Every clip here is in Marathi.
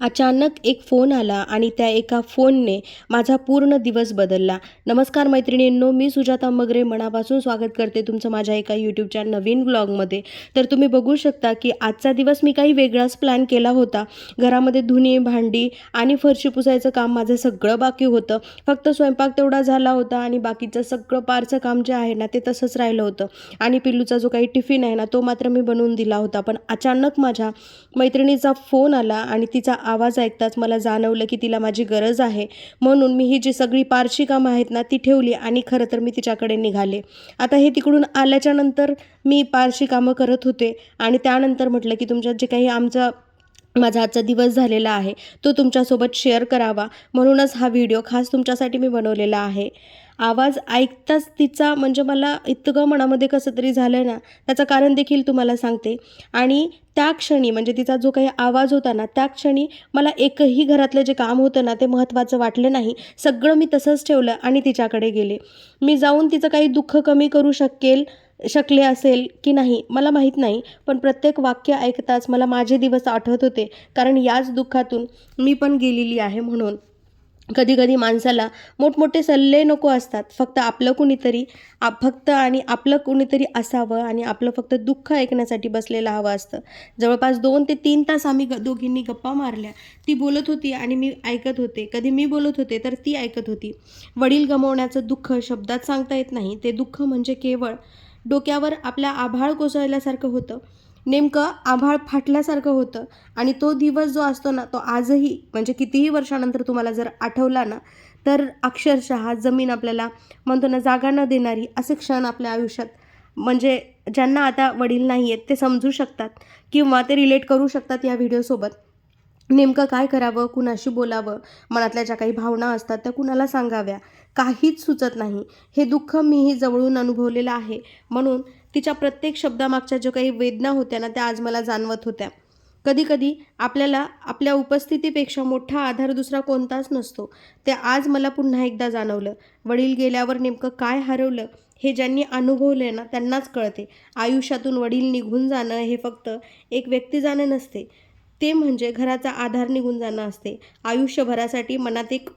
अचानक एक फोन आला आणि त्या एका फोनने माझा पूर्ण दिवस बदलला. नमस्कार मैत्रिणींनो, मी सुजाता मगरे मनापासून स्वागत करते तुमचं माझ्या एका यूट्यूबच्या नवीन व्लॉगमध्ये. तर तुम्ही बघू शकता की आजचा दिवस मी काही वेगळाच प्लॅन केला होता. घरामध्ये धुणी, भांडी आणि फरशी पुसायचं काम माझं सगळं बाकी होतं. फक्त स्वयंपाक तेवढा झाला होता आणि बाकीचं सगळं पारचं काम जे आहे ना ते तसंच राहिलं होतं. आणि पिल्लूचा जो काही टिफिन आहे ना तो मात्र मी बनवून दिला होता. पण अचानक माझ्या मैत्रिणीचा फोन आला आणि तिचा आवाज ऐकताच मला जाणवलं की तिला माझी गरज आहे. म्हणून मी ही जी सगळी पारची कामं आहेत ना ती ठेवली आणि खरं तर मी तिच्याकडे निघाले. आता हे तिकडून आल्याच्या नंतर मी पारची कामं करत होते आणि त्यानंतर म्हटलं की तुमच्यात जे काही माझा आजचा दिवस झालेला आहे तो तुमच्यासोबत शेअर करावा, म्हणूनच हा व्हिडिओ खास तुमच्यासाठी मी बनवलेला आहे. आवाज ऐकताच तिचा म्हणजे मला इतकं मनामध्ये कसं तरी झालं ना, त्याचं कारण देखील तुम्हाला सांगते. आणि त्या क्षणी म्हणजे तिचा जो काही आवाज होता ना त्या क्षणी मला एकही घरातलं जे काम होतं ना ते महत्त्वाचं वाटलं नाही. सगळं मी तसंच ठेवलं आणि तिच्याकडे गेले. मी जाऊन तिचं काही दुःख कमी करू शकले असेल की नाही मला माहीत नाही, पण प्रत्येक वाक्य ऐकताच मला माझे दिवस आठवत होते. कारण याच दुःखातून मी पण गेलेली आहे. म्हणून कधी-कधी माणसाला मोठमोठे सल्ले नको असतात. आपलं कुणीतरी असावं आणि आपलं फक्त दुःख ऐकण्यासाठी बसलेलं हवं असतं. जवळपास 2 ते 3 तास आम्ही दोघींनी गप्पा मारल्या. ती बोलत होती आणि मी ऐकत होते. कधी मी बोलत होते तर ती ऐकत होती. वडील गमावण्याचं दुःख शब्दात सांगता येत नाही. ते दुःख म्हणजे केवळ डोक्यावर आपल्या आभाळ कोसळल्यासारखं होतं. नेमकं आभाळ फाटल्यासारखं होतं आणि तो दिवस जो असतो ना तो आजही म्हणजे कितीही वर्षानंतर तुम्हाला जर आठवला ना तर अक्षरशः जमीन आपल्याला म्हणतो ना जागा न देणारी असे क्षण आपल्या आयुष्यात म्हणजे ज्यांना आता वडील नाही आहेत ते समजू शकतात किंवा ते रिलेट करू शकतात या व्हिडिओसोबत. नेमकं काय करावं, कुणाशी बोलावं, मनातल्या ज्या काही भावना असतात त्या कुणाला सांगाव्या, काहीच सुचत नाही. हे दुःख मीही जवळून अनुभवलेलं आहे. म्हणून तिच्या प्रत्येक शब्दामागच्या ज्या काही वेदना होत्या ना त्या आज मला जाणवत होत्या. कधी-कधी आपल्याला आपल्या उपस्थितीपेक्षा मोठा आधार दुसरा कोणताच नसतो. ते आज मला पुन्हा एकदा जाणवलं. वडील गेल्यावर नेमकं काय हरवलं हे ज्यांनी अनुभवले ना त्यांनाच कळते. आयुष्यातून वडील निघून जाणं हे फक्त एक व्यक्ती जाणं नसते. ते म्हणजे घराचा आधार निघून जाणं असते. आयुष्यभरासाठी मनात एक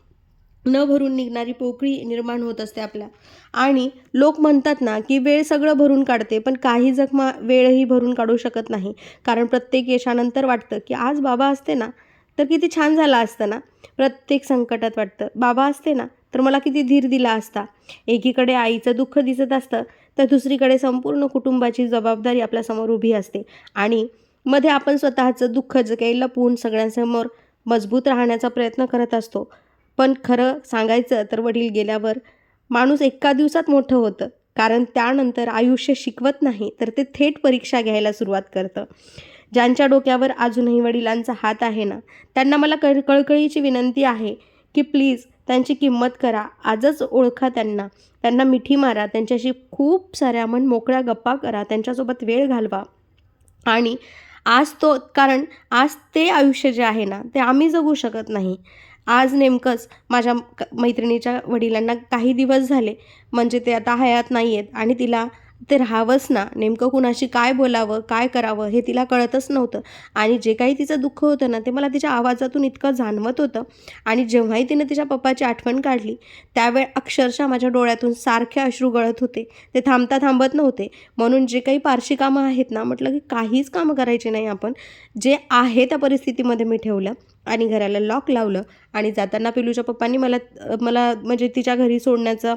न भरून निघणारी पोकळी निर्माण होत असते आपल्या. आणि लोक म्हणतात ना की वेळ सगळं भरून काढते, पण काही जखमा वेळही भरून काढू शकत नाही. कारण प्रत्येक यशानंतर वाटतं की आज बाबा असते ना तर किती छान झालं असतं ना. प्रत्येक संकटात वाटतं बाबा असते ना तर मला किती धीर दिला असता. एकीकडे आईचं दुःख दिसत असतं तर दुसरीकडे संपूर्ण कुटुंबाची जबाबदारी आपल्यासमोर उभी असते. आणि मध्ये आपण स्वतःचं दुःख जे काही लपवून सगळ्यांसमोर मजबूत राहण्याचा प्रयत्न करत असतो. पण खरं सांगायचं तर वडील गेल्यावर माणूस एका दिवसात मोठं होतं. कारण त्यानंतर आयुष्य शिकवत नाही तर ते थेट परीक्षा घ्यायला सुरुवात करतं. ज्यांच्या डोक्यावर अजूनही वडिलांचा हात आहे ना त्यांना मला कळकळीची विनंती आहे की प्लीज त्यांची किंमत करा. आजच ओळखा त्यांना. त्यांना मिठी मारा. त्यांच्याशी खूप साऱ्या मोकळ्या गप्पा करा. त्यांच्यासोबत वेळ घालवा. आणि कारण आज ते आयुष्य जे आहे ना ते आम्ही जगू शकत नाही. आज नेमकंच माझ्या मैत्रिणीच्या वडिलांना काही दिवस झाले म्हणजे ते आता हयात नाही आहेत आणि तिला ते राहावंच ना. नेमकं कुणाशी काय बोलावं, काय करावं हे तिला कळतच नव्हतं. आणि जे काही तिचं दुःख होतं ना ते मला तिच्या आवाजातून इतकं जाणवत होतं. आणि जेव्हाही तिने तिच्या पप्पाची आठवण काढली त्यावेळी अक्षरशः माझ्या डोळ्यातून सारखे अश्रू गळत होते. ते थांबत नव्हते. म्हणून जे काही पारशी कामं आहेत ना म्हटलं की काहीच कामं करायची नाही आपण. जे आहे त्या परिस्थितीमध्ये मी ठेवलं आणि घराला लॉक लावलं. आणि जाताना पिलूच्या पप्पांनी मला मला म्हणजे तिच्या घरी सोडण्याचं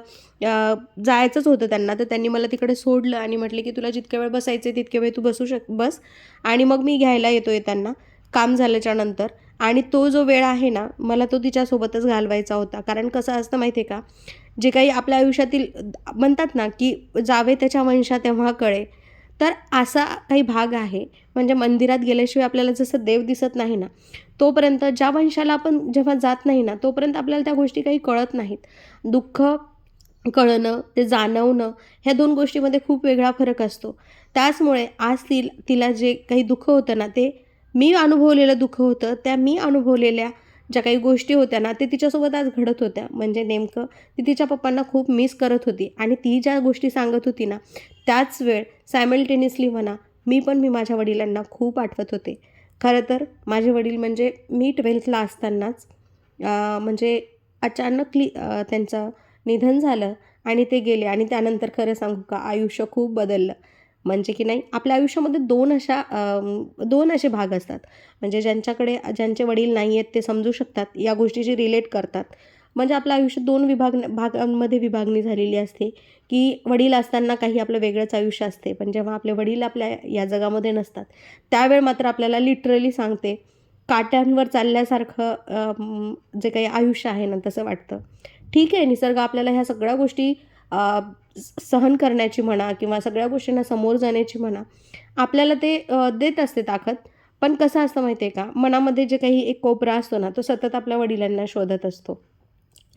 जायचंच होतं त्यांना. तर त्यांनी मला तिकडे सोडलं आणि म्हटले की तुला जितक्या वेळ बसायचं तितके वेळ तू बस आणि मग मी घ्यायला येतोय त्यांना काम झाल्याच्या नंतर. आणि तो जो वेळ आहे ना मला तो तिच्यासोबतच घालवायचा होता. कारण कसं असतं माहिती आहे का, जे काही आपल्या आयुष्यातील म्हणतात ना की जावे त्याच्या वंशा तेव्हा कळे. तर असा काही भाग आहे. म्हणजे मंदिरात गेल्याशिवाय आपल्याला जसं देव दिसत नाही ना तोपर्यंत ज्या वंशाला आपण जेव्हा जात नाही ना तोपर्यंत आपल्याला त्या गोष्टी काही कळत नाहीत. दुःख कळणं, ते जाणवणं ह्या 2 गोष्टीमध्ये खूप वेगळा फरक असतो. त्याचमुळे आज तिला जे काही दुःख होतं ना ते मी अनुभवलेलं दुःख होतं. त्या मी अनुभवलेल्या ज्या काही गोष्टी होत्या ना ते तिच्यासोबत आज घडत होत्या. म्हणजे नेमकं ती तिच्या पप्पांना खूप मिस करत होती आणि ती ज्या गोष्टी सांगत होती ना त्याच वेळ सायमल्टेनियसली म्हणा मी माझ्या वडिलांना खूप आठवत होते. खरं तर माझे वडील म्हणजे मी 12thला असतानाच म्हणजे अचानकली त्यांचं निधन झालं आणि ते गेले आणि त्यानंतर खरं सांगू का आयुष्य खूप बदललं. म्हणजे की नाही आपल्या आयुष्यामध्ये 2 असे भाग असतात. म्हणजे ज्यांचे वडील नाही आहेत ते समजू शकतात, या गोष्टीशी रिलेट करतात. म्हणजे आपलं आयुष्य 2 भागांमध्ये विभागणी झालेली असते, की वडील असताना काही आपलं वेगळंच आयुष्य असते. पण जेव्हा आपले वडील आपल्या या जगामध्ये नसतात, त्यावेळ मात्र आपल्याला लिटरली सांगते, काट्यांवर चालल्यासारखं जे काही आयुष्य आहे ना, तसं वाटतं. ठीक आहे, निसर्ग आपल्याला ह्या सगळ्या गोष्टी अ, सहन करण्याची म्हणा किंवा सगळ्या गोष्टींना समोर जाण्याची म्हणा, आपल्याला ते देत असते ताकद. पण कसं असतं माहिती आहे का, मनामध्ये जे काही एक कोपरा असतो ना, तो सतत आपल्या वडिलांना शोधत असतो.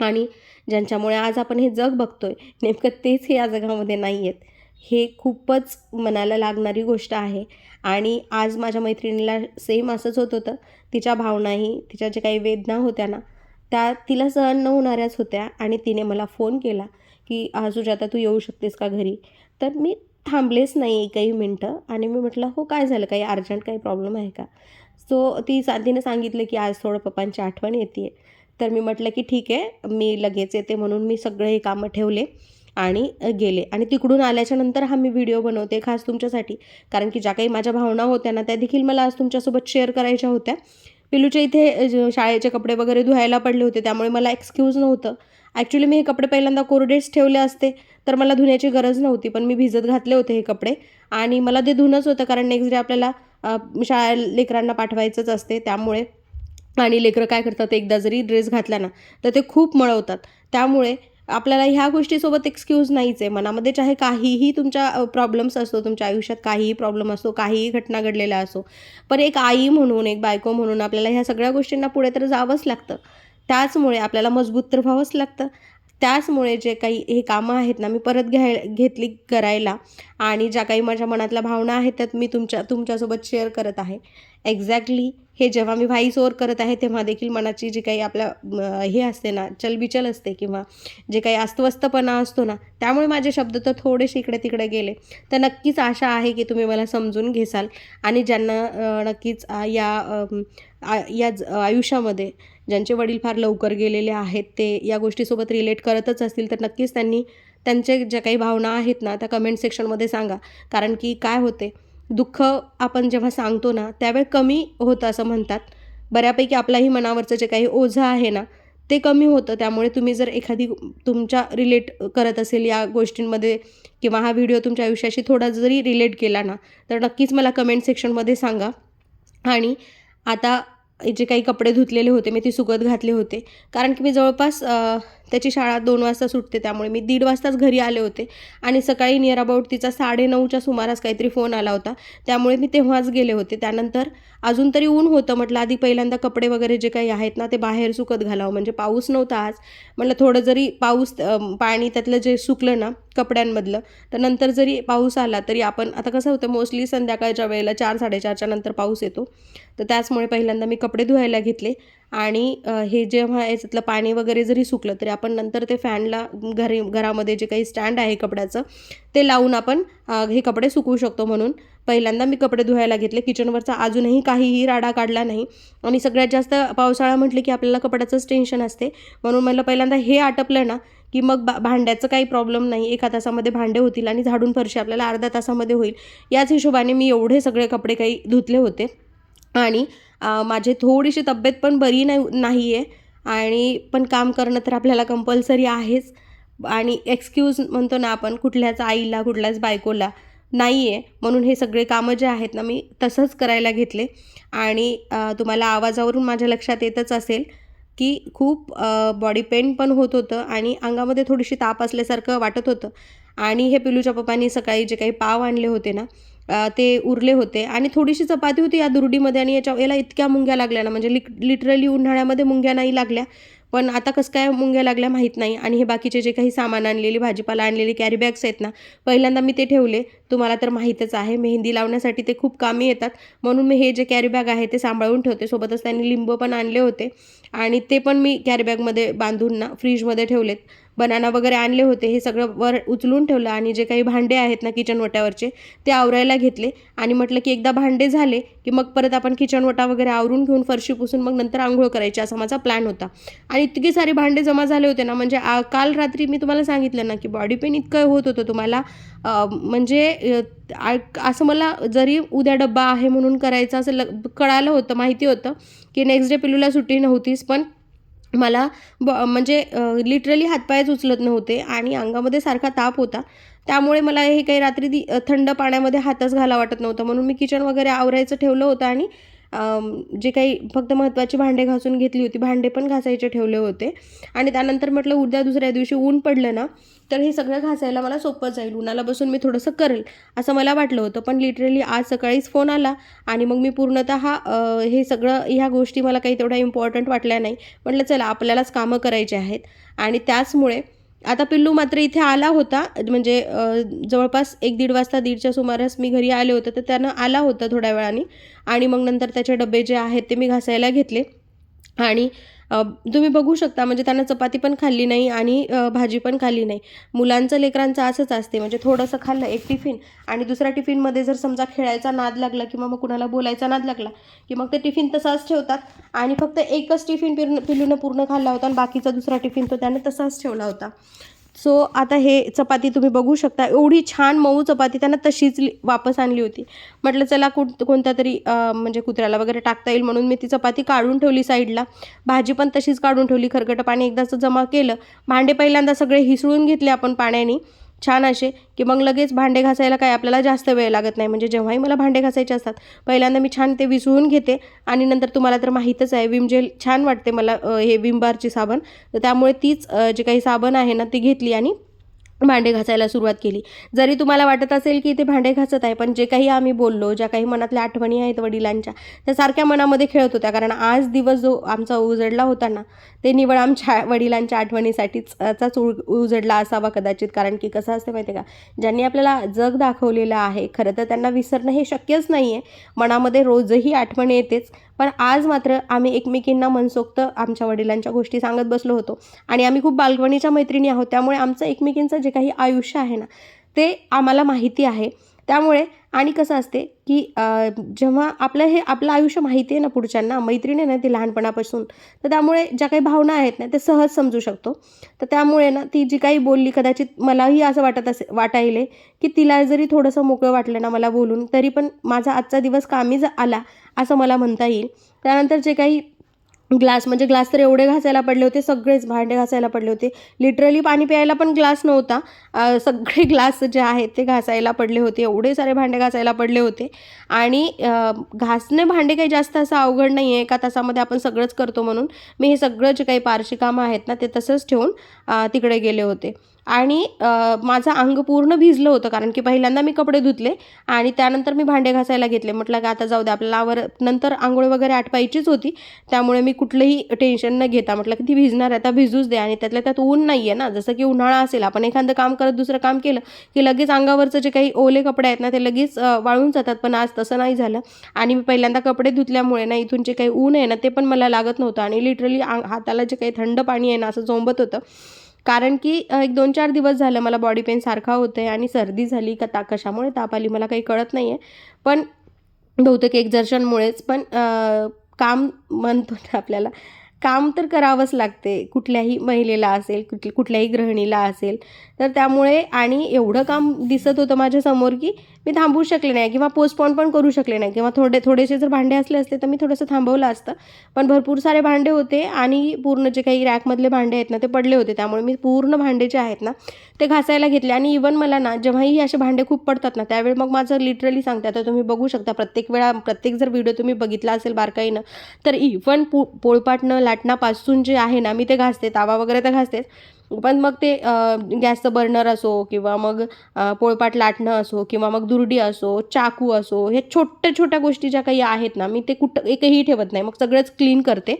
आणि ज्यांच्यामुळे आज आपण हे जग बघतोय, नेमकं तेच या जगामध्ये नाही आहेत. हे खूपच मनाला लागणारी गोष्ट आहे आणि आज माझ्या मैत्रिणीला सेम असंच होत होतं. तिच्या भावनाही, तिच्या ज्या काही वेदना होत्या ना, त्या तिला सहन न होणाऱ्याच होत्या आणि तिने मला फोन केला, की "सुजाता तू येऊ शकतेस का घरी?" तर मी थांबलेच नाही एकही मिनिटं आणि मी म्हटलं, "हो, काय झालं? काही अर्जंट काही प्रॉब्लेम आहे का?" सो तिने सांगितलं, की "आज थोडं पप्पांची आठवण येते आहे." तर मी म्हटलं, की "ठीक आहे, मी लगेच येते." म्हणून मी सगळे कामं ठेवले आणि गेले आणि तिकडून आल्याच्यानंतर हा मी व्हिडिओ बनवते खास तुमच्यासाठी. कारण की ज्या काही माझ्या भावना होत्या ना, त्या देखील मला आज तुमच्यासोबत शेअर करायच्या होत्या. पिलूच्या इथे शाळेचे कपडे वगैरे धुवायला पडले होते, त्यामुळे मला एक्सक्यूज नव्हतं. ॲक्चुअली मी हे कपडे पहिल्यांदा कोरडेच ठेवले असते, तर मला धुण्याची गरज नव्हती. पण मी भिजत घातले होते हे कपडे आणि मला ते धुणंच होतं कारण नेक्स्ट डे आपल्याला लेकरांना पाठवायचंच असते त्यामुळे. आणि लेकरं काय करतात, एकदा जरी ड्रेस घातला ना, तर ते खूप मळवतात. त्यामुळे आपल्याला ह्या गोष्टीसोबत एक्सक्यूज नाहीच आहे. मनामध्ये चाहे काहीही तुमच्या प्रॉब्लेम्स असतो, तुमच्या आयुष्यात काहीही प्रॉब्लेम असतो, काहीही घटना घडलेल्या असो. पण एक आई म्हणून, एक बायको म्हणून आपल्याला ह्या सगळ्या गोष्टींना पुढे तर जावंच लागतं. त्याचमुळे आपल्याला मजबूत तर व्हावंच लागतं. त्याचमुळे जे काही हे कामं आहेत ना, मी परत घेतली करायला आणि ज्या काही माझ्या मनातल्या भावना आहेत, त्यात मी तुमच्यासोबत शेअर करत आहे. एक्झॅक्टली हे जेव्हा मी व्हॉईस ओव्हर करत आहे, तेव्हा देखील मनाची जी काही आपल्या हे असते ना, चलबिचल असते किंवा जे काही अस्वस्थपणा असतो ना, त्यामुळे माझे शब्द तर थोडेसे इकडे-तिकडे गेले. तर नक्कीच आशा आहे, की तुम्ही मला समजून घेसाल आणि ज्यांना नक्कीच आयुष्यामध्ये ज्यांचे वडील फार लवकर गेलेले आहेत, ते या गोष्टीसोबत रिलेट करतच असतील, तर नक्कीच त्यांनी त्यांचे ज्या काही भावना आहेत ना, त्या कमेंट सेक्शनमध्ये सांगा. कारण की काय होते, दुःख आपण जेव्हा सांगतो ना, त्यावेळी कमी होतं असं म्हणतात. बऱ्यापैकी आपल्याही मनावरचं जे काही ओझं आहे ना, ते कमी होतं. त्यामुळे तुम्ही जर एखादी तुमच्या रिलेट करत असेल या गोष्टींमध्ये किंवा हा व्हिडिओ तुमच्या आयुष्याशी थोडा जरी रिलेट केला ना, तर नक्कीच मला कमेंट सेक्शनमध्ये सांगा. आणि आता जे काही कपडे धुतलेले होते, मी ते सुकत घातले होते. कारण की मी जवळपास त्याची शाळा 2 वाजता सुटते, त्यामुळे मी 1:30 वाजताच घरी आले होते आणि सकाळी निअर अबाउट तिचा 9:30च्या सुमारास काहीतरी फोन आला होता. त्यामुळे मी तेव्हाच गेले होते. त्यानंतर अजून तरी ऊन होतं. म्हटलं आधी पहिल्यांदा कपडे वगैरे जे काही आहेत ना, ते बाहेर सुकत घालावं. म्हणजे पाऊस नव्हता आज. म्हटलं थोडं जरी पाणी त्यातलं जे सुकलं ना कपड्यांमधलं, तर नंतर जरी पाऊस आला तरी आपण आता कसं होतं मोस्टली संध्याकाळच्या वेळेला 4-4:30च्या नंतर पाऊस येतो. तर त्याचमुळे पहिल्यांदा मी कपडे धुवायला घेतले आणि हे जेव्हा याच्यातलं पाणी वगैरे जरी सुकलं तरी आपण नंतर ते फॅनला घरामध्ये जे काही स्टँड आहे कपड्याचं ते लावून आपण हे कपडे सुकवू शकतो म्हणून पहिल्यांदा मी कपडे धुवायला घेतले. किचनवरचा अजूनही काहीही राडा काढला नाही आणि सगळ्यात जास्त पावसाळा म्हटले की आपल्याला कपड्याचंच टेन्शन असते. म्हणून मला पहिल्यांदा हे आटपलं ना की मग भांड्याचं काही प्रॉब्लेम नाही. 1 तासामध्ये भांडे होतील आणि झाडून फरशी आपल्याला अर्ध्या तासामध्ये होईल. याच हिशोबाने मी एवढे सगळे कपडे काही धुतले होते. आणि माझी थोडीशी तब्येत पण बरी नाही आहे आणि पण काम करणं तर आपल्याला कंपल्सरी आहेच आणि एक्सक्यूज म्हणतो ना आपण कुठल्याच आईला, कुठल्याच बायकोला नाही आहे. म्हणून हे सगळे कामं जे आहेत ना, मी तसंच करायला घेतले आणि तुम्हाला आवाजावरून माझ्या लक्षात येतच असेल, की खूप बॉडी पेन पण होत होतं आणि अंगामध्ये थोडीशी ताप असल्यासारखं वाटत होतं आणि हे पिलूच्या पप्पांनी सकाळी जे काही पाव आणले होते ना, ते उरले होते आणि थोडीशी चपाती होती या दुरडीमध्ये आणि याला इतक्या मुंग्या लागल्या ना, म्हणजे लिटरली उन्हाळ्यामध्ये मुंग्या नाही लागल्या. पण आता कसं काय मुंग्या लागल्या माहीत नाही आणि हे बाकीचे जे काही सामान आणलेली, भाजीपाला आणलेली कॅरी बॅग्स आहेत ना, पहिल्यांदा मी ते ठेवले. तुम्हाला तर माहीतच आहे मेहंदी लावण्यासाठी ते खूप कामी येतात. म्हणून मी हे जे कॅरी बॅग आहे ते सांभाळून ठेवते. सोबतच त्यांनी लिंबू पण आणले होते आणि ते पण मी कॅरी बॅगमध्ये बांधून ना फ्रीजमध्ये ठेवलेत. बनाना वगैरे आणले होते, हे सगळं वर उचलून ठेवलं आणि जे काही भांडे आहेत ना किचन ओट्यावरचे ते आवरायला घेतले आणि म्हटलं की एकदा भांडे झाले की मग परत आपण किचन ओटा वगैरे आवरून घेऊन फरशी पुसून मग नंतर आंघोळ करायची, असा माझा प्लॅन होता. आणि इतके सारे भांडे जमा झाले होते ना, म्हणजे काल रात्री मी तुम्हाला सांगितलं ना की बॉडी पेन इतकं होत होतं तुम्हाला, म्हणजे असं मला जरी उद्या डब्बा आहे म्हणून करायचं असं कळालं होतं, माहिती होतं की नेक्स्ट डे पिल्लूला सुट्टी नव्हतीच, पण मला म्हणजे लिटरली हातपायच उचलत नव्हते आणि अंगामध्ये सारखा ताप होता. त्यामुळे मला हे काही रात्री थंड पाण्यामध्ये हातच घाला वाटत नव्हतं, म्हणून मी किचन वगैरे आवरायचं ठेवलं होतं आणि जे काही फक्त महत्त्वाची भांडे घासून घेतली होती, भांडे पण घासायचे ठेवले होते. आणि त्यानंतर म्हटलं उद्या दुसऱ्या दिवशी ऊन पडलं ना तर हे सगळं घासायला मला सोपं जाईल, उन्हाला बसून मी थोडंसं करेल असं मला वाटलं होतं. पण लिटरली आज सकाळीच फोन आला आणि मग मी पूर्णतः हे सगळं ह्या गोष्टी मला काही तेवढ्या इम्पॉर्टंट वाटल्या नाही. म्हटलं चला आपल्यालाच कामं करायची आहेत. आणि त्याचमुळे आता पिल्लू मात्र इथे आला होता, म्हणजे जवळपास 1-1:30 वाजता, 1:30च्या सुमारास मी घरी आले होते, तर त्यानं आला होता थोड्या वेळाने आणि मग नंतर त्याचे डबे जे आहेत ते मी घासायला घेतले. आणि तुम्ही बघू शकता म्हणजे त्यानं चपाती पण खाल्ली नाही आणि भाजी पण खाल्ली नाही. मुलांचं लेकरांचं असंच असते, म्हणजे थोडंसं खाल्लं एक टिफिन आणि दुसऱ्या टिफिनमध्ये जर समजा खेळायचा नाद लागला किंवा मग कुणाला बोलायचा नाद लागला की मग ते टिफिन तसाच ठेवतात आणि फक्त एकच टिफिन पिल्लूनं पूर्ण खाल्ला होता आणि बाकीचा दुसरा टिफिन तो त्याने तसाच ठेवला होता. सो आता हे चपाती तुम्ही बघू शकता, एवढी छान मऊ चपाती त्यानं तशीच वापस आणली होती. म्हटलं चला कोणत्या तरी म्हणजे कुत्र्याला वगैरे टाकता येईल म्हणून मी ती चपाती काढून ठेवली साईडला. भाजी पण तशीच काढून ठेवली, खरकटं पाणी एकदाचं जमा केलं. भांडे पहिल्यांदा सगळे हिसळून घेतले आपण पाण्याने छान असे, की मग लगेच भांडे घासायला काय आपल्याला जास्त वेळ लागत नाही. म्हणजे जेव्हाही मला भांडे घासायचे असतात पहिल्यांदा मी छान ते विसळून घेते आणि नंतर तुम्हाला तर माहीतच आहे विम जेल छान वाटते मला, हे विम बारची साबण, तर त्यामुळे तीच जे काही साबण आहे ना ती घेतली आणि भांडे घासायला सुरुवात केली. जरी तुम्हाला वाटत असेल की ते भांडे घासत आहे, पण जे काही आम्ही बोललो, ज्या काही मनातल्या आठवणी आहेत वडिलांच्या, त्या सारख्या मनामध्ये खेळत होत्या. कारण आज दिवस जो आमचा उजडला होता ना, ते निव्वळ आमच्या वडिलांच्या आठवणीसाठीच उजडला असावा कदाचित. कारण की कसं असतं माहिती आहे का, ज्यांनी आपल्याला जग दाखवलेलं आहे खरं तर त्यांना विसरणं हे शक्यच नाही आहे. मनामध्ये रोजही आठवण येतेच, पण आज मात्र आम्ही एकमेकींना मनसोक्त आमच्या वडिलांच्या गोष्टी सांगत बसलो होतो आणि आम्ही खूप बालपणीच्या मैत्रिणी आहोत. त्यामुळे आमचं एकमेकींचं जे काही आयुष्य आहे ना ते आम्हाला माहिती आहे. त्यामुळे आणि कसं असते की जेव्हा आपलं आयुष्य माहिती आहे ना पुढच्यांना, मैत्रिणी ना ती लहानपणापासून, तर त्यामुळे ज्या काही भावना आहेत ना ते सहज समजू शकतो. तर त्यामुळे ना ती जी काही बोलली कदाचित मलाही असं वाटायले की तिला जरी थोडंसं मोकळं वाटलं ना मला बोलून, तरी पण माझा आजचा दिवस कामी आला असं मला म्हणता येईल. त्यानंतर जे काही ग्लास तर एवढे घासायला पडले होते, सगळेच भांडे घासायला पडले होते. लिटरली पाणी प्यायला पण ग्लास नव्हता. सगळे ग्लास जे आहेत ते घासायला पडले होते, एवढे सारे भांडे घासायला पडले होते. आणि घासणे भांडे काही जास्त असं अवघड नाही आहे, एका तासामध्ये आपण सगळंच करतो. म्हणून मी हे सगळं जे काही पारशी कामं आहेत ना ते तसंच ठेवून तिकडे गेले होते. आणि माझं अंग पूर्ण भिजलं होतं, कारण की पहिल्यांदा मी कपडे धुतले आणि त्यानंतर मी भांडे घासायला घेतले. म्हटलं की आता जाऊ दे, आपल्याला नंतर आंघोळ वगैरे आटपायचीच होती, त्यामुळे मी कुठलंही टेन्शन न घेता म्हटलं की ती भिजणार आहे आता भिजूच दे. आणि त्यातल्या त्यात ऊन नाही आहे ना, जसं की उन्हाळा असेल, आपण एखादं काम करत दुसरं काम केलं की लगेच अंगावरचं जे काही ओले कपडे आहेत ना ते लगेच वाळून जातात, पण आज तसं नाही झालं. आणि मी पहिल्यांदा कपडे धुतल्यामुळे ना इथून जे काही ऊन आहे ना ते पण मला लागत नव्हतं आणि लिटरली हाताला जे काही थंड पाणी आहे ना असं चोंबत होतं. कारण की एक 2-4 दिवस झालं मला बॉडी पेन सारखा होतं आहे आणि सर्दी झाली का कशामुळे ताप आली मला काही कळत नाही आहे. पण बहुतेक एक्झर्शनमुळेच. पण काम म्हणतो ना आपल्याला, काम तर करावंच लागते कुठल्याही महिलेला असेल, कुठल्याही गृहिणीला असेल. तर त्यामुळे आणि एवढं काम दिसत होतं माझ्यासमोर की मी थांबवू शकले नाही किंवा पोस्टपोन पण करू शकले नाही, किंवा थोडेसे जर भांडे असले असते तर मी थोडंसं थांबवलं असतं. पण भरपूर सारे भांडे होते आणि पूर्ण जे काही रॅकमधले भांडे आहेत ना ते पडले होते. त्यामुळे मी पूर्ण भांडे जे आहेत ना ते घासायला घेतले. आणि इवन मला ना जेव्हाही असे भांडे खूप पडतात ना त्यावेळी मग माझं लिटरली सांगते, आता तुम्ही बघू शकता प्रत्येक जर व्हिडिओ तुम्ही बघितला असेल बारकाईनं, तर इवन पोळपाटनं लाटणापासून जे आहे ना मी ते घासते, तावा वगैरे तर घासतेच, पण मग ते गॅसचं बर्नर असो किंवा मग पोळपाट लाटणं असो किंवा मग दुर्डी असो, चाकू असो, हे छोट्या छोट्या गोष्टी ज्या काही आहेत ना मी ते एकही ठेवत नाही, मग सगळंच क्लीन करते.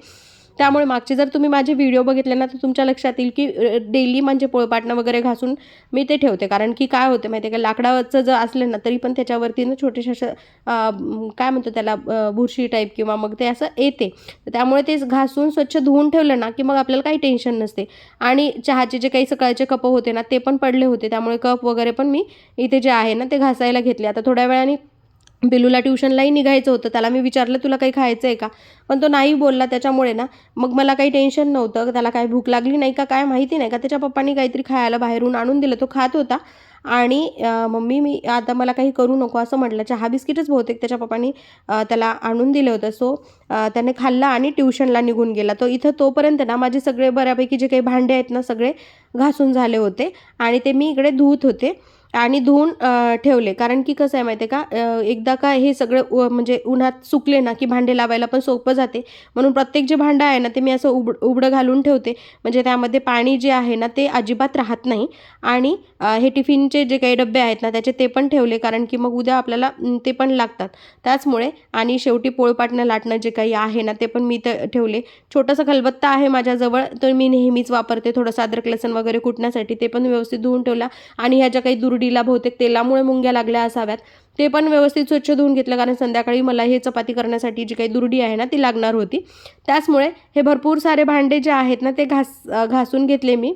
त्यामुळे मागचे जर तुम्ही माझे व्हिडिओ बघितले ना तर तुमच्या लक्षात येईल की डेली म्हणजे पोळपाटणं वगैरे घासून मी ते ठेवते. कारण की काय होतं माहिती आहे का, लाकडाचं जर असलं ना तरी पण त्याच्यावरती ना छोटेसे असं काय म्हणतो त्याला बुरशी टाईप किंवा मग ते असं येते. त्यामुळे ते घासून स्वच्छ धुवून ठेवलं ना की मग आपल्याला काही टेन्शन नसते. आणि चहाचे जे काही सकाळचे कप होते ना ते पण पडले होते, त्यामुळे कप वगैरे पण मी इथे जे आहे ना ते घासायला घेतले. आता थोड्या वेळाने बिलूला ट्युशनलाही निघायचं होतं. त्याला मी विचारलं, तुला काही खायचं आहे का? पण तो नाही बोलला. त्याच्यामुळे ना मग मला काही टेन्शन नव्हतं. त्याला काय भूक लागली नाही का काय माहिती नाही का, त्याच्या पप्पांनी काहीतरी खायला बाहेरून आणून दिलं. तो खात होता आणि मम्मी मी आता मला काही करू नको असं म्हटलं. चहा बिस्किटच बहुतेक त्याच्या पप्पांनी त्याला आणून दिलं होतं. सो त्याने खाल्ला आणि ट्युशनला निघून गेला. तो इथं तोपर्यंत ना माझे सगळे बऱ्यापैकी जे काही भांडे आहेत ना सगळे घासून झाले होते आणि ते मी इकडे धुवत होते आणि धुवून ठेवले. कारण की कसं आहे माहिती आहे का, एकदा का हे सगळं म्हणजे उन्हात सुकले ना की भांडे लावायला पण सोपं जाते. म्हणून प्रत्येक जे भांडं आहे ना ते मी असं उघडं घालून ठेवते. म्हणजे त्यामध्ये पाणी जे आहे ना ते अजिबात राहत नाही. आणि हे टिफिनचे जे काही डबे आहेत ना त्याचे ते पण ठेवले, कारण की मग उद्या आपल्याला ते पण लागतात त्याचमुळे. आणि शेवटी पोळपाटणं लाटणं जे काही आहे ना ते पण मी तर ठेवले. छोटंसं खलबत्ता आहे माझ्याजवळ, तर मी नेहमीच वापरते थोडंसं अद्रक लसूण वगैरे कुटण्यासाठी. ते पण व्यवस्थित धुवून ठेवला. आणि ह्या ज्या काही दुर्डीला बहुतेक तेलामुळे मुंग्या लागल्या असाव्यात ते पण व्यवस्थित स्वच्छ धुवून घेतलं, कारण संध्याकाळी मला हे चपाती करण्यासाठी जी काही दुर्डी आहे ना ती लागणार होती. त्याचमुळे हे भरपूर सारे भांडे जे आहेत ना ते घासून घेतले मी.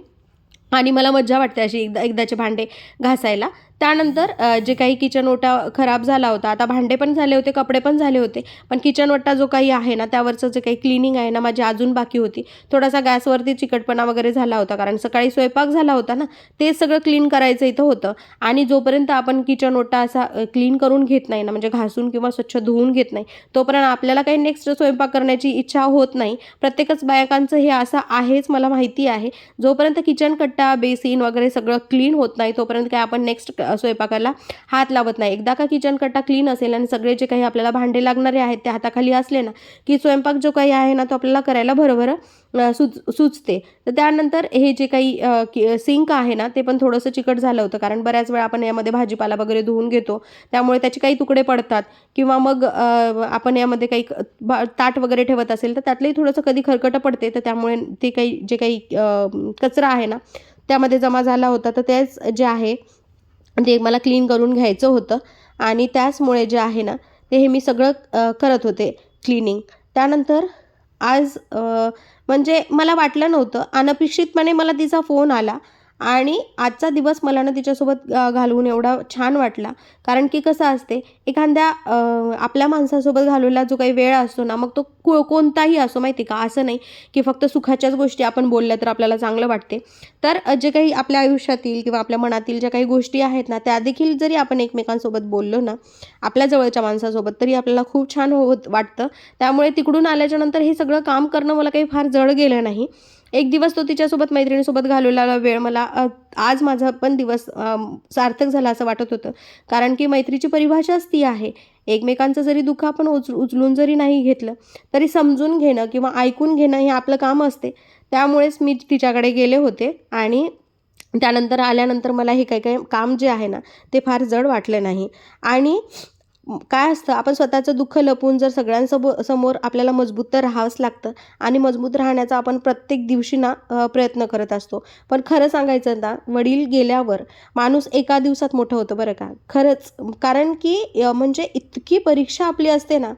आणि मला मज्जा वाटते अशी एकदाचे भांडे घासायला. त्यानंतर जे काही किचन ओटा खराब झाला होता, आता भांडे पण झाले होते, कपडे पण झाले होते, पण किचन ओटा जो काही आहे ना त्यावरचं जे काही क्लिनिंग आहे ना माझी अजून बाकी होती. थोडासा गॅसवरती चिकटपणा वगैरे झाला होता, कारण सकाळी स्वयंपाक झाला होता ना, ते सगळं क्लीन करायचं इथं होतं. आणि जोपर्यंत आपण किचन ओटा असा क्लीन करून घेत नाही ना, म्हणजे घासून किंवा स्वच्छ धुवून घेत नाही, तोपर्यंत आपल्याला काही नेक्स्ट स्वयंपाक करण्याची इच्छा होत नाही. प्रत्येकच बायकांचं हे असं आहेच, मला माहिती आहे. जोपर्यंत किचन कट्टा बेसिन वगैरे सगळं क्लीन होत नाही तोपर्यंत काय आपण नेक्स्ट स्वयंपाकाला हात लावत नाही. एकदा का किचन कट्टा क्लीन असेल आणि सगळे जे काही आपल्याला भांडे लागणारे आहेत ते हाताखाली असले ना की स्वयंपाक जो काही आहे ना तो आपल्याला करायला बरोबर सुचते. तर त्यानंतर हे जे काही सिंक आहे ना ते पण थोडंसं चिकट झालं होतं, कारण बऱ्याच वेळा आपण यामध्ये भाजीपाला वगैरे धुवून घेतो, त्यामुळे त्याचे काही तुकडे पडतात. किंवा मग आपण यामध्ये काही ताट वगैरे ठेवत असेल तर त्यातलंही थोडंसं कधी खरकटं पडते, तर त्यामुळे ते काही जे काही कचरा आहे ना त्यामध्ये जमा झाला होता. तर तेच जे आहे ते मला क्लीन करून घ्यायचं होतं आणि त्याचमुळे जे आहे ना ते हे मी सगळं करत होते क्लिनिंग. त्यानंतर आज म्हणजे मला वाटलं नव्हतं, अनपेक्षितपणे मला तिचा फोन आला आणि आजचा दिवस मला ना तिच्यासोबत घालवून एवढा छान वाटला. कारण की कसं असते, एखाद्या आपल्या माणसासोबत घालवलेला जो काही वेळ असतो ना मग तो कोणताही असो माहिती का, असं नाही की फक्त सुखाच्याच गोष्टी आपण बोलल्या तर आपल्याला चांगलं वाटते. तर जे काही आपल्या आयुष्यातील किंवा आपल्या मनातील ज्या काही गोष्टी आहेत ना त्या देखील जरी आपण एकमेकांसोबत बोललो ना आपल्या जवळच्या माणसासोबत, तरी आपल्याला खूप छान वाटतं. त्यामुळे तिकडून आल्याच्या नंतर हे सगळं काम करणं मला काही फार जड गेलं नाही. एक दिवस तो तिच्यासोबत मैत्रिणीसोबत घालवलेला वेळ मला आज माझा पण दिवस सार्थक झाला असं वाटत होतं. कारण की मैत्रीची परिभाषाच ती आहे, एकमेकांचं जरी दुःख आपण उचलून जरी नाही घेतलं तरी समजून घेणं किंवा ऐकून घेणं हे आपलं काम असते. त्यामुळेच मी तिच्याकडे गेले होते आणि त्यानंतर आल्यानंतर मला हे काही काम जे आहे ना ते फार जड वाटलं नाही. आणि काय असतं, आपण स्वतःचं दुःख लपवून जर समोर आपल्याला मजबूत तर राहावंच लागतं आणि मजबूत राहण्याचा आपण प्रत्येक दिवशी ना प्रयत्न करत असतो. पण खरं सांगायचं ना, वडील गेल्यावर माणूस एका दिवसात मोठं होतं बरं का, खरंच. कारण की म्हणजे इतकी परीक्षा आपली असते ना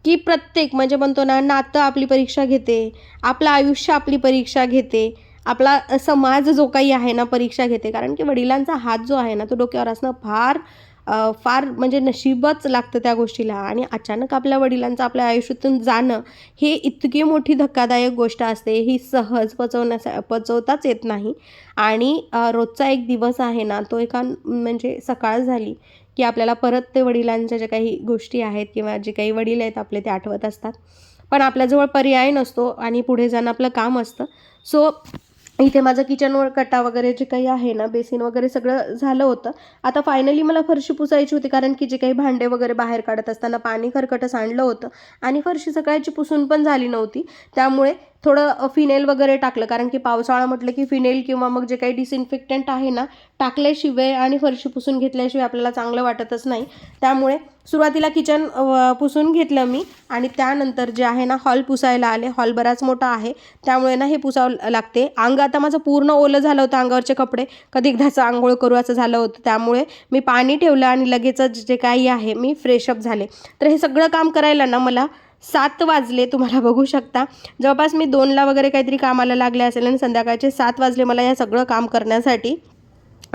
की प्रत्येक म्हणजे म्हणतो ना, नातं आपली परीक्षा घेते, आपलं आयुष्य आपली परीक्षा घेते, आपला समाज जो काही आहे ना परीक्षा घेते. कारण की वडिलांचा हात जो आहे ना तो डोक्यावर असणं फार म्हणजे नशीबच लागतं त्या गोष्टीला. आणि अचानक आपल्या वडिलांचं आपल्या आयुष्यातून जाणं हे इतकी मोठी धक्कादायक गोष्ट असते, ही सहज पचवताच येत नाही. आणि रोजचा एक दिवस आहे ना तो एका म्हणजे सकाळ झाली की आपल्याला परत ते वडिलांच्या ज्या काही गोष्टी आहेत किंवा जे काही वडील आहेत आपले ते आठवत असतात. पण आपल्याजवळ पर्याय नसतो आणि पुढे जाणं आपलं काम असतं. सो इथे माझं किचनवर कट्टा वगैरे जे काही आहे ना बेसिन वगैरे सगळं झालं होतं. आता फायनली मला फरशी पुसायची होती, कारण की जे काही भांडे वगैरे बाहेर काढत असताना पाणी खरकटं सांडलं होतं आणि फरशी सकाळची पुसून पण झाली नव्हती. त्यामुळे थोडं फिनेल वगैरे टाकलं, कारण की पावसाळा म्हटलं की फिनेल किंवा मग जे काही डिसइन्फेक्टंट आहे ना टाकल्याशिवाय आणि फरशी पुसून घेतल्याशिवाय आपल्याला चांगलं वाटतच नाही. त्यामुळे सुरुवातीला किचन पुसून घेतलं मी आणि त्यानंतर जे आहे ना हॉल पुसायला आले. हॉल बराच मोठा आहे त्यामुळे ना हे पुसावं लागते. अंग आता माझं पूर्ण ओलं झालं होतं, अंगावरचे कपडे कधी एकदाचं आंघोळ करू असं झालं होतं. त्यामुळे मी पाणी ठेवलं आणि लगेचच जे काही आहे मी फ्रेशअप झाले. तर हे सगळं काम करायला ना मला 7 वाजले, तुम्हाला बघू शकता. जवळपास मी 2ला वगैरे काहीतरी कामाला लागले असेल आणि संध्याकाळचे 7 वाजले मला हे सगळं काम करण्यासाठी.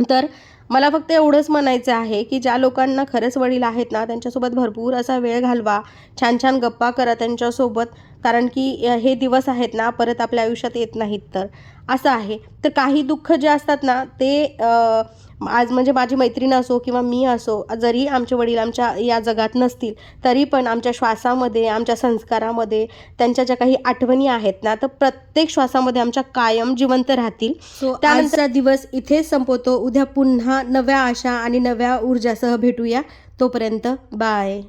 तर मला फक्त एवढंच म्हणायचं आहे की ज्या लोकांना खरंच वडील आहेत ना त्यांच्यासोबत भरपूर असा वेळ घालवा, छान छान गप्पा करा त्यांच्यासोबत, कारण की हे दिवस आहेत ना परत आपल्या आयुष्यात येत नाहीत. तर असं आहे. तर काही दुःख जे असतात ना ते आज म्हणजे माझी मैत्रीण असो किंवा मी असो, जरी आमचे वडील आमच्या या जगात नसतील तरी पण आमच्या श्वासामध्ये, आमच्या संस्कारामध्ये त्यांच्या ज्या काही आठवणी आहेत ना तर प्रत्येक श्वासामध्ये आमच्या कायम जिवंत राहतील. त्यानंतरचा दिवस इथेच संपवतो. उद्या पुन्हा नव्या आशा आणि नव्या ऊर्जासह भेटूया. तोपर्यंत बाय.